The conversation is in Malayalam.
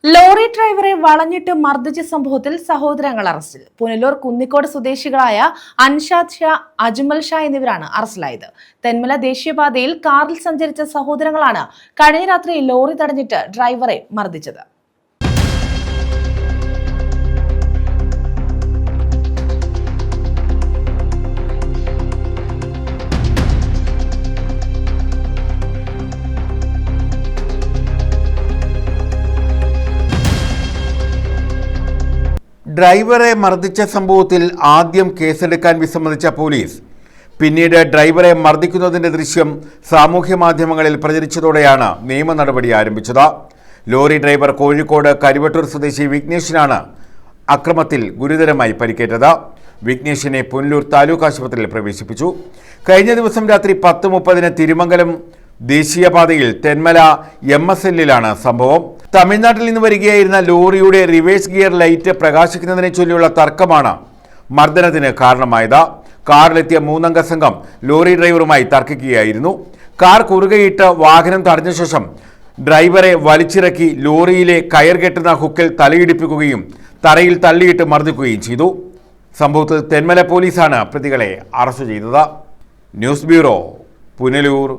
ലോറി ഡ്രൈവറെ വളഞ്ഞിട്ട് മർദ്ദിച്ച സംഭവത്തിൽ സഹോദരങ്ങൾ അറസ്റ്റിൽ. പുനലൂർ കുന്നിക്കോട് സ്വദേശികളായ അൻഷാദ് ഷാ, അജ്മൽ ഷാ എന്നിവരാണ് അറസ്റ്റിലായത്. തെന്മല ദേശീയപാതയിൽ കാറിൽ സഞ്ചരിച്ച സഹോദരങ്ങളാണ് കഴിഞ്ഞ രാത്രി ലോറി തടഞ്ഞിട്ട് ഡ്രൈവറെ മർദ്ദിച്ചത്. ഡ്രൈവറെ മർദ്ദിച്ച സംഭവത്തിൽ ആദ്യം കേസെടുക്കാൻ വിസമ്മതിച്ച പോലീസ് പിന്നീട് ഡ്രൈവറെ മർദ്ദിക്കുന്നതിന്റെ ദൃശ്യം സാമൂഹ്യ മാധ്യമങ്ങളിൽ പ്രചരിച്ചതോടെയാണ് നിയമ നടപടി ആരംഭിച്ചത്. ലോറി ഡ്രൈവർ കോഴിക്കോട് കരിവട്ടൂർ സ്വദേശി വിഘ്നേഷിനാണ് അക്രമത്തിൽ ഗുരുതരമായി പരിക്കേറ്റത്. വിഘ്നേഷിനെ പുനലൂർ താലൂക്ക് ആശുപത്രിയിൽ പ്രവേശിപ്പിച്ചു. കഴിഞ്ഞ ദിവസം രാത്രി 10:30 തിരുമംഗലം ദേശീയപാതയിൽ തെന്മല MSLലാണ് സംഭവം. തമിഴ്നാട്ടിൽ നിന്ന് വരികയായിരുന്ന ലോറിയുടെ റിവേഴ്സ് ഗിയർ ലൈറ്റ് പ്രകാശിക്കുന്നതിനെ ചൊല്ലിയുള്ള തർക്കമാണ് മർദ്ദനത്തിന് കാരണമായത്. കാറിലെത്തിയ 3 അംഗ സംഘം ലോറി ഡ്രൈവറുമായി തർക്കിക്കുകയായിരുന്നു. കാർ കുറുകയിട്ട് വാഹനം തടഞ്ഞ ശേഷം ഡ്രൈവറെ വലിച്ചിറക്കി ലോറിയിലെ കയർ കെട്ടുന്ന ഹുക്കിൽ തലയിടിപ്പിക്കുകയും തറയിൽ തള്ളിയിട്ട് മർദ്ദിക്കുകയും ചെയ്തു. സംഭവത്തിൽ തെന്മല പോലീസാണ് പ്രതികളെ അറസ്റ്റ് ചെയ്തത്. News bureau, Punalur.